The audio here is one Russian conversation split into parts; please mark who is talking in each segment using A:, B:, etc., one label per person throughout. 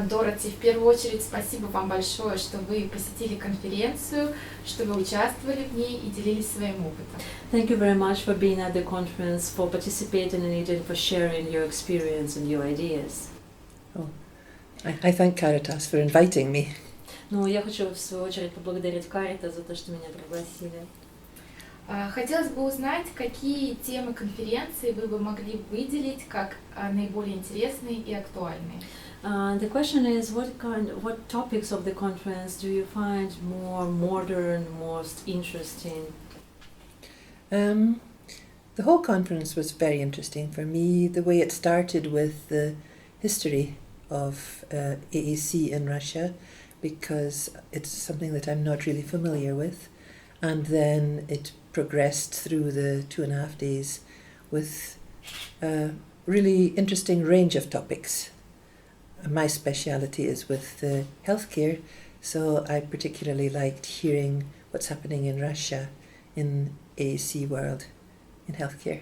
A: Дороти, в первую очередь спасибо вам большое, что вы посетили конференцию, что вы участвовали в ней и делились своим опытом.
B: Thank you very much for being at the conference, for participating in it and for sharing your experience and your ideas.
C: Oh, I thank Caritas for inviting me.
B: Ну, я хочу в свою очередь поблагодарить Caritas за то, что меня пригласили.
A: Хотелось бы узнать, какие темы конференции вы бы могли выделить как наиболее интересные и актуальные.
B: The question is, what topics of the conference do you find more modern, most interesting?
C: The whole conference was very interesting for me. The way it started with the history of AAC in Russia, because it's something that I'm not really familiar with, and then it progressed through the 2.5 days with a really interesting range of topics. My speciality is with healthcare, so I particularly liked hearing what's happening in Russia in AAC world in healthcare.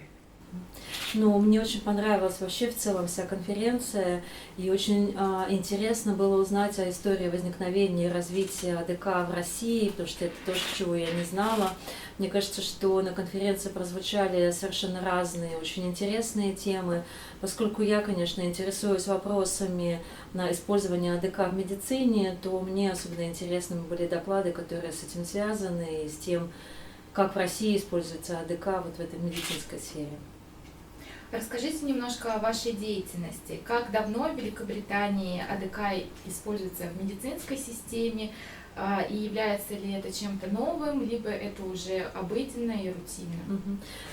B: Ну, мне очень понравилась вообще в целом вся конференция, и очень интересно было узнать о истории возникновения и развития АДК в России, потому что это то, чего я не знала. Мне кажется, что на конференции прозвучали совершенно разные, очень интересные темы. Поскольку я, конечно, интересуюсь вопросами на использование АДК в медицине, то мне особенно интересны были доклады, которые с этим связаны, и с тем, как в России используется АДК вот в этой медицинской сфере.
A: Расскажите немножко о вашей деятельности. Как давно в Великобритании АДК используется в медицинской системе, и является ли это чем-то новым, либо это уже обыденно и рутинно?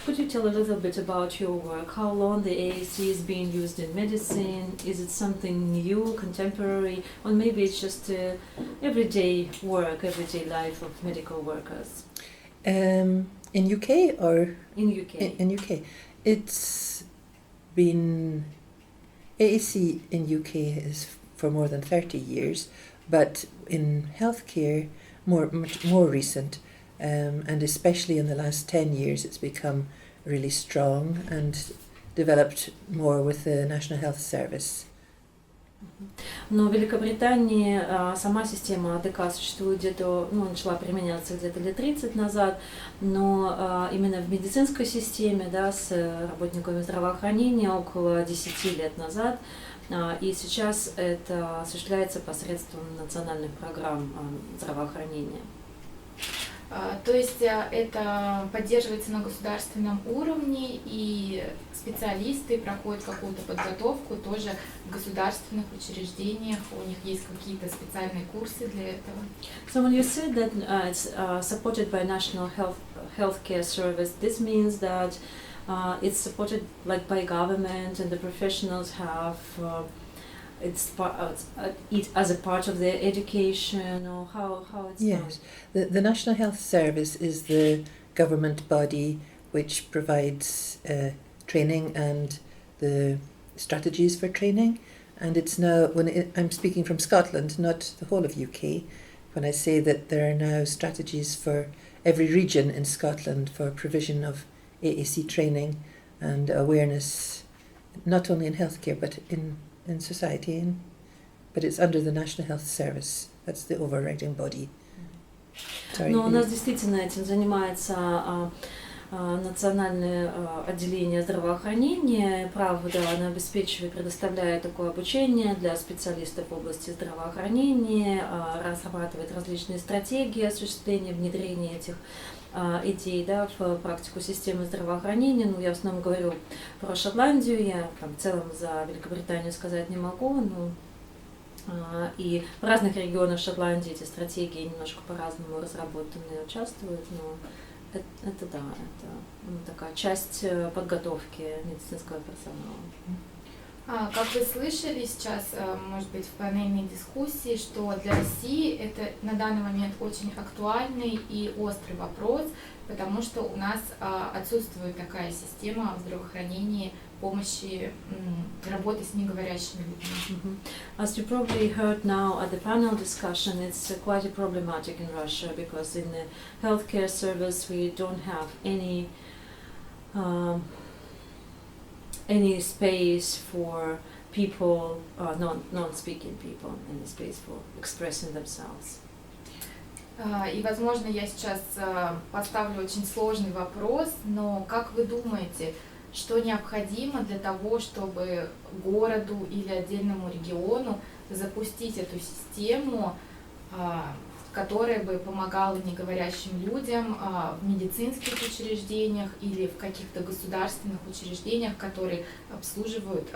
B: Could you tell a little bit about your work? How long the AAC is being used in medicine? Is it something new, contemporary, or maybe it's just everyday work, everyday life of medical workers?
C: In UK or?
B: In UK.
C: In UK. It's been, AAC in UK is for more than 30 years, but in healthcare, much more recent, and especially in the last 10 years, it's become really strong and developed more with the National Health Service.
B: Но в Великобритании сама система АДК существует где-то, начала применяться где-то лет 30 назад, но именно в медицинской системе, да, с работниками здравоохранения около 10 лет назад, и сейчас это осуществляется посредством национальных программ здравоохранения.
A: То есть это поддерживается на государственном уровне, и специалисты проходят какую-то подготовку тоже в государственных учреждениях, у них есть какие-то специальные курсы для этого.
B: So when you said that it's supported by National Healthcare Service, this means that it's supported like by government, and the professionals have it as a part of their education, or how it's done?
C: Yes, the National Health Service is the government body which provides training and the strategies for training, and it's now, I'm speaking from Scotland, not the whole of UK, when I say that there are now strategies for every region in Scotland for provision of AAC training and awareness, not only in healthcare but in society, but it's under the National Health Service. That's the overriding body. Sorry.
B: Но у нас действительно этим занимается национальное отделение здравоохранения. Правда, оно обеспечивает, предоставляет такое обучение для специалистов в области здравоохранения, разрабатывает различные стратегии осуществления, внедрения этих идей, да, в практику системы здравоохранения. Ну, я в основном говорю про Шотландию, я в целом за Великобританию сказать не могу, но и в разных регионах Шотландии эти стратегии немножко по-разному разработаны и участвуют, но это да, это такая часть подготовки медицинского персонала.
A: Как вы слышали сейчас, может быть, в панельной дискуссии, что для России это на данный момент очень актуальный и острый вопрос, потому что у нас отсутствует такая система здравоохранения, помощи, работы с неговорящими людьми.
B: As you probably heard now at the panel discussion, it's quite problematic in Russia, because in the healthcare service we don't have any space for people, non-speaking people in the space for expressing themselves.
A: И, возможно, я сейчас поставлю очень сложный вопрос, но как вы думаете, что необходимо для того, чтобы городу или отдельному региону запустить эту систему, которая бы помогала неговорящим людям в медицинских учреждениях или в каких-то государственных учреждениях, которые обслуживают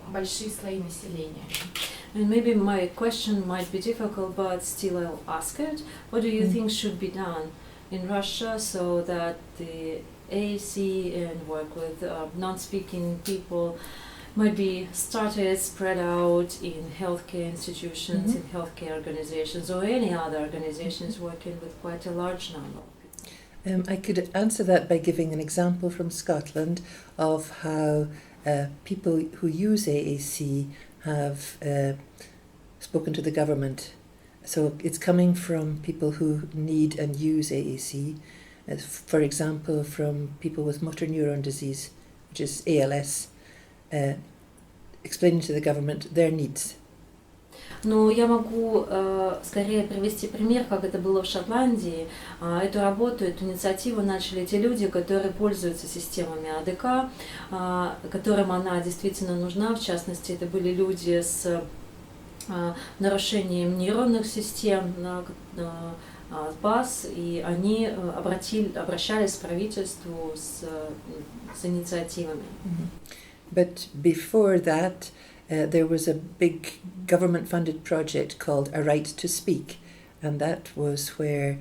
A: большие слои населения?
B: And maybe my question might be difficult, but still I'll ask it. What do you think should be done in Russia so that the AAC and work with non-speaking people might be started, spread out in healthcare institutions, in healthcare organizations, or any other organizations working with quite a large number?
C: I could answer that by giving an example from Scotland of how people who use AAC have spoken to the government. So it's coming from people who need and use AAC, for example, from people with motor neuron disease, which is ALS, explaining to the government their needs.
B: Ну, я могу скорее привести пример, как это было в Шотландии. Эту работу, эту инициативу начали те люди, которые пользуются системами АДК, которым она действительно нужна. В частности, это были люди с нарушением нейронных систем, ПАС, и они обращались к правительству с инициативами.
C: But before that, there was a big government-funded project called A Right to Speak, and that was where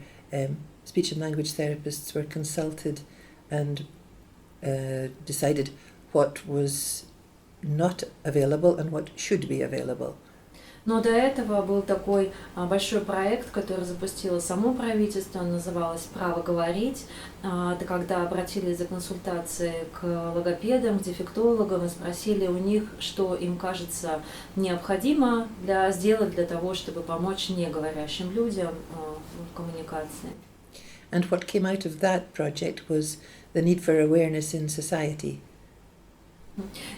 C: speech and language therapists were consulted and decided what was not available and what should be available.
B: Но до этого был такой большой проект, который запустило само правительство, он назывался «Право говорить». Это когда обратились за консультацией к логопедам, к дефектологам и спросили у них, что им кажется необходимо сделать для того, чтобы помочь неговорящим людям в коммуникации.
C: And what came out of that project was the need for awareness in society.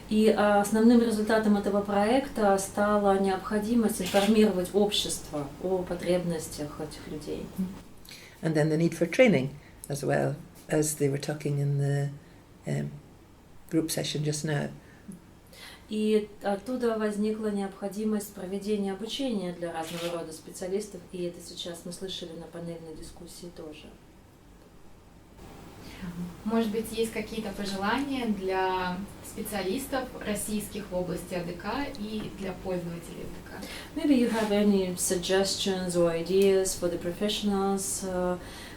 B: И основным результатом этого проекта стала необходимость информировать общество о потребностях этих людей.
C: And then the need for training as well, as they were talking in the group session just now.
B: И оттуда возникла необходимость проведения обучения для разного рода специалистов, и это сейчас мы слышали на панельной дискуссии тоже.
A: Может быть, есть какие-то пожелания для специалистов российских в области АДК и для пользователей АДК?
B: Maybe you have any suggestions or ideas for the professionals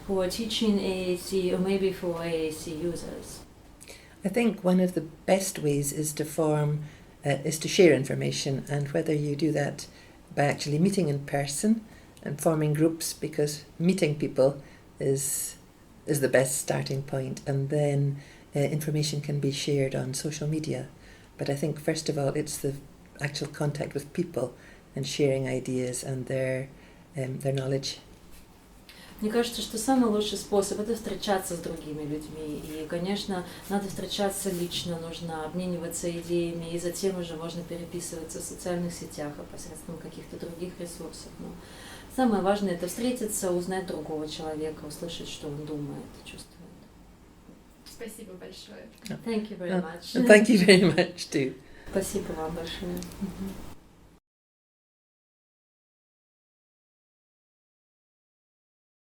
B: who are teaching AAC, or maybe for AAC users?
C: I think one of the best ways is to share information, and whether you do that by actually meeting in person and forming groups, because meeting people is the best starting point, and then information can be shared on social media. But I think first of all it's the actual contact with people and sharing ideas and their knowledge.
B: Мне кажется, что самый лучший способ – это встречаться с другими людьми. И, конечно, надо встречаться лично, нужно обмениваться идеями, и затем уже можно переписываться в социальных сетях, а посредством каких-то других ресурсов. Но самое важное – это встретиться, узнать другого человека, услышать, что он думает и чувствует.
A: Спасибо большое.
B: Thank you very much.
C: Thank you very much too.
B: Спасибо вам большое.